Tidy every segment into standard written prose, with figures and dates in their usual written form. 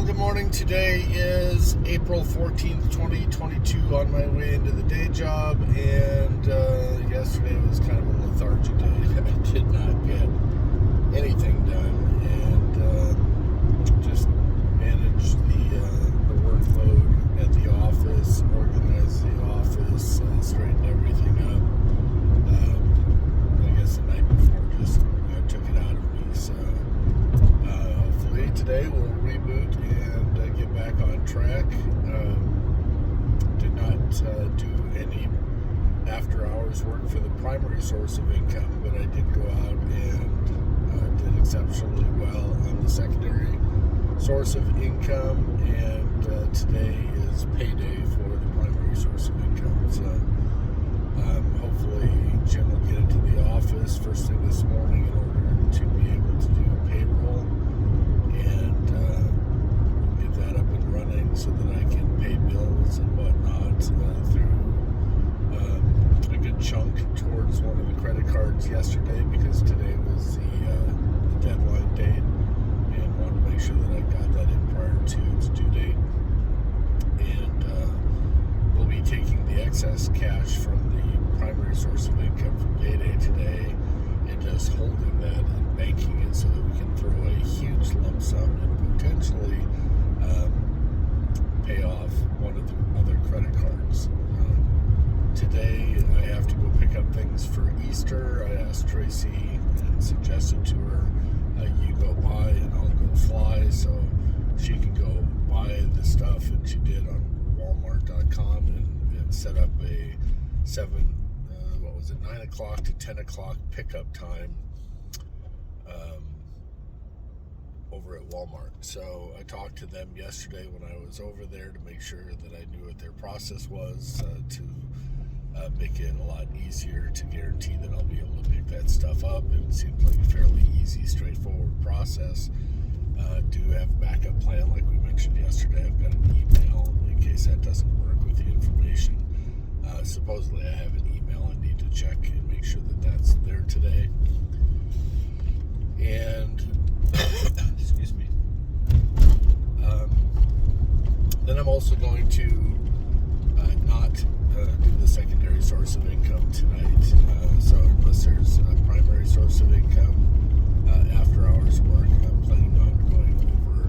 Well, good morning. Today is April 14th, 2022, on my way into the day job, and yesterday was kind of a lethargic day. I did not get anything done, and just managed the workload at the office, organized the office, straightened everything up. I guess the night before just took it out of me, so hopefully today we'll reboot and get back on track. Did not do any after hours work for the primary source of income, but I did go out and did exceptionally well on the secondary source of income, and today is payday for the primary source of income. So hopefully Jim will get into the office first thing this morning in order to be able to do payroll, and we'll get that up and running so that I can pay bills and whatnot through a good chunk towards one of the credit cards yesterday, because today was the deadline date, and wanted to make sure that I got that in prior to its due date. And we'll be taking the excess cash from the primary source of income from payday today and just holding that and banking it so that we can throw a huge lump sum and potentially pay off one of the other credit cards. Today I have to go pick up things for Easter. I asked Tracy and suggested to her, you go buy and I'll go fly, so she can go buy the stuff, and she did on Walmart.com and set up a 9 o'clock to 10 o'clock pickup time over at Walmart. So I talked to them yesterday when I was over there to make sure that I knew what their process was, to make it a lot easier to guarantee that I'll be able to pick that stuff up. It seems like a fairly easy, straightforward process. Do have a backup plan like we mentioned yesterday. I've got an email in case that doesn't work with the information. Supposedly I have an email I need to check and make sure that that's there today. And excuse me. Then I'm also going to not do the secondary source of income tonight. So unless there's a primary source of income after hours work, I'm planning on going over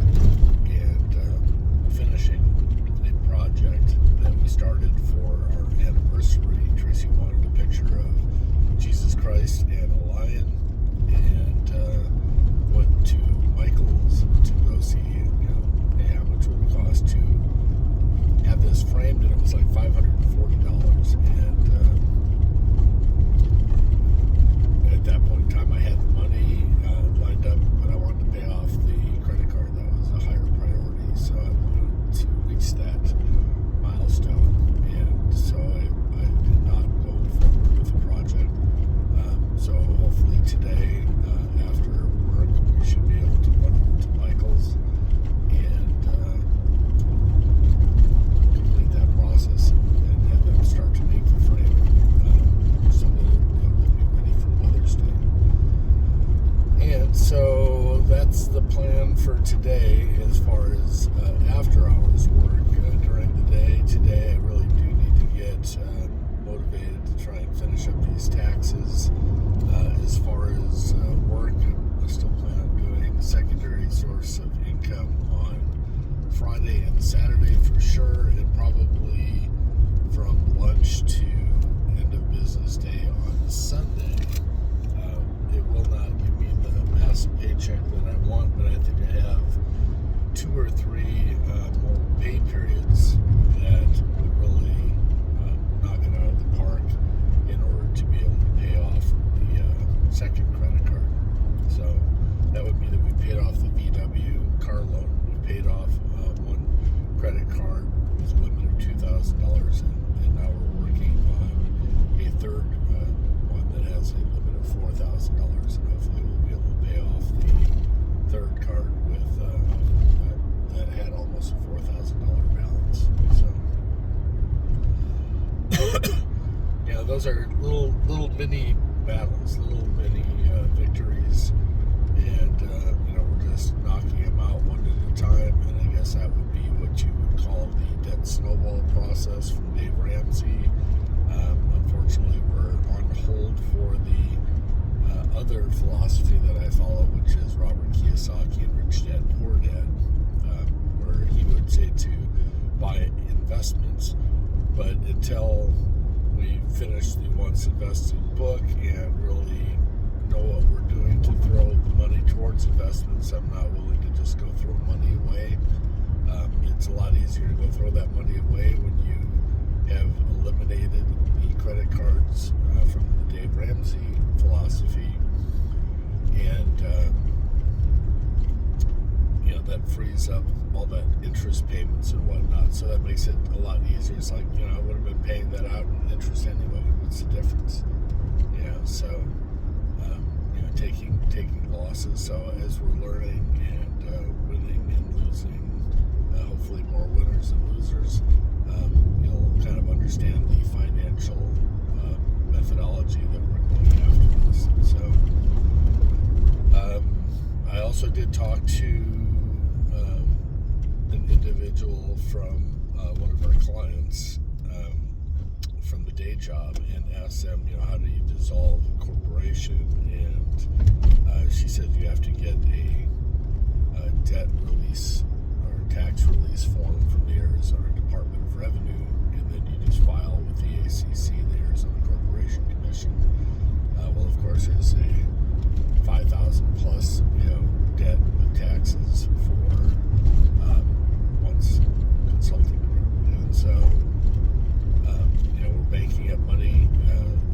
and finishing a project that we started for our anniversary. Tracy wanted a picture of Jesus Christ and a lion, and went to Michael's to go see, hey, how much would it cost to have this framed, and it was like $540. And at that point in time, I had the money lined up, but I wanted to pay off the credit card. That was a higher priority, so I wanted to reach that milestone, and so I did not go forward with the project. So hopefully today, after work, we should be able to run over to Michael's and complete that process and have them start to make the frame, so that it will be ready for Mother's Day. And so that's the plan for today as far as after hours work. During the day today, I really do need to get motivated to try and finish up these taxes. As far as work, I still plan on doing secondary source of income on Friday and Saturday for sure, and probably from lunch to end of business day on Sunday. It will not give me the massive paycheck that I want, but I think I have 2 or 3 more pay periods that would really knock it out of the park in order to be able to pay off the second credit card. So that would mean that we paid off the VW car loan. We paid off one credit card with a limit of $2,000, and now we're working on a third one that has a limit of $4,000, and hopefully we'll be able to pay off the third card with that had almost a $4,000 balance. So yeah, those are little mini battles, little mini victories, and we're just knocking them out one at a time. And I guess that would be what you would call the debt snowball process from Dave Ramsey. Unfortunately, we're on hold for the other philosophy that I follow, which is Robert Kiyosaki and Rich Dad Poor Dad, where he would say to buy investments, but until we finish the Once Invested book and really know what we're doing to throw the money towards investments, I'm not willing to just go throw money away. It's a lot easier to go throw that money away when you have eliminated the credit cards from the Dave Ramsey philosophy, and that frees up all that interest payments and whatnot, so that makes it a lot easier. It's like, I would have been paying that out in interest anyway. What's the difference? So taking losses. So as we're learning and winning and losing, hopefully more winners than losers, you'll kind of understand the financial methodology that we're going after this. So I also did talk to an individual from one of our clients from the day job, and asked them, how do you dissolve a corporation? And she said you have to get a debt release or tax release form from the Arizona Department of Revenue, and then you just file with the ACC, the Arizona Corporation Commission. Well, of course, there's a 5,000 plus debt with taxes for Once Consulting Group, and so we're banking up money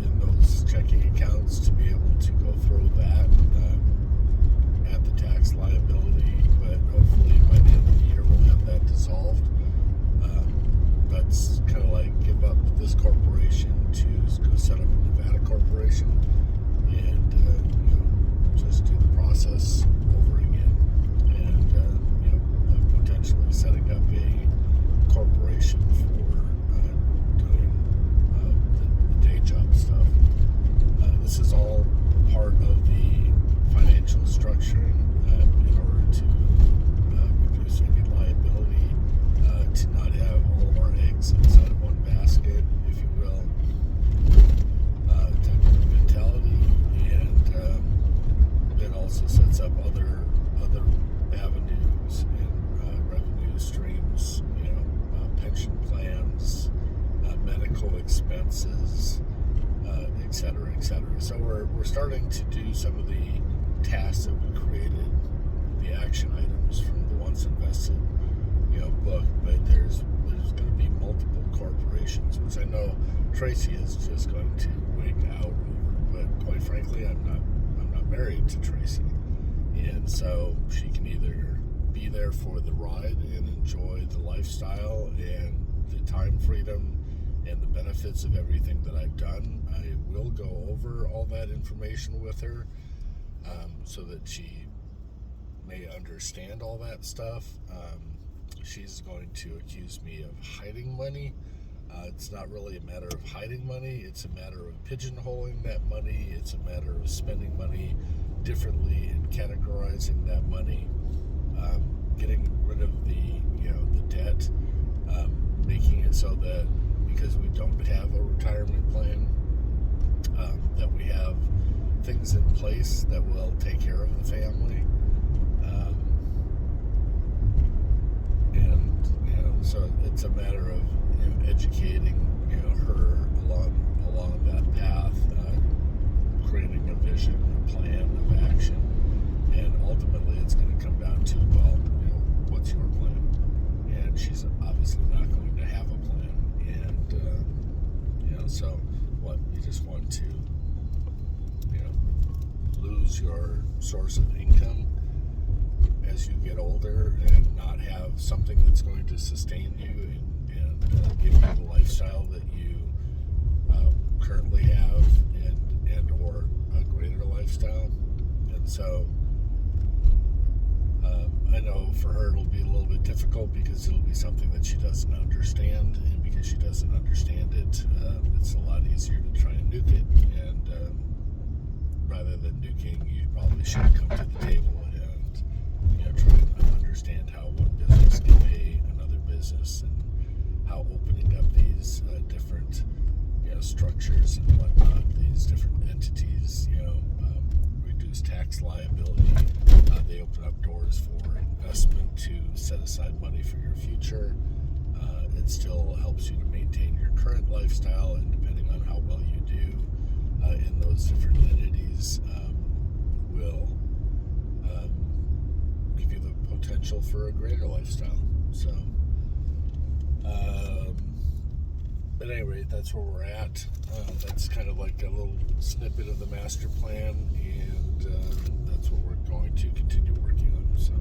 in those checking accounts to be able to go through that at the tax liability, but hopefully by the end of the year we'll have that dissolved. That's kind of like give up this corporation to go set up a Nevada corporation and just do the process over again, and potentially setting up a corporation for doing the day job stuff. This is all part of the financial structuring in order to reduce any liability, to not have all of our eggs inside of one basket, if you will, type of mentality, and it also sets up other avenues and revenue streams, pension plans, medical expenses, et cetera, et cetera. So we're starting to do some of the tasks that we created, the action items from the Once Invested, book. But there's going to be multiple corporations, which I know Tracy is just going to wig out over. But quite frankly, I'm not married to Tracy, and so she can either be there for the ride and enjoy the lifestyle and the time freedom and the benefits of everything that I've done. I will go over all that information with her, so that she may understand all that stuff. She's going to accuse me of hiding money. It's not really a matter of hiding money. It's a matter of pigeonholing that money. It's a matter of spending money differently and categorizing that money, getting rid of the debt, making it so that because we don't have a retirement plan, that we have things in place that will take care of the family, and so it's a matter of educating her along that path, creating a vision, a plan of action, and ultimately it's going to come down to, what's your plan? And she's obviously not going to have a plan, and so what, you just want to lose your source of income as you get older and not have something that's going to sustain you and give you the lifestyle that you currently have, and or a greater lifestyle. And so I know for her it'll be a little bit difficult because it'll be something that she doesn't understand, and because she doesn't understand it, it's a lot easier to try and nuke it. And rather than nuking, you probably should come to the table and try and understand how one business can reduce tax liability. They open up doors for investment to set aside money for your future. It still helps you to maintain your current lifestyle, and depending on how well you do in those different entities, will give you the potential for a greater lifestyle. So, at any rate, that's where we're at. That's kind of like a little snippet of the master plan, and that's what we're going to continue working on. So.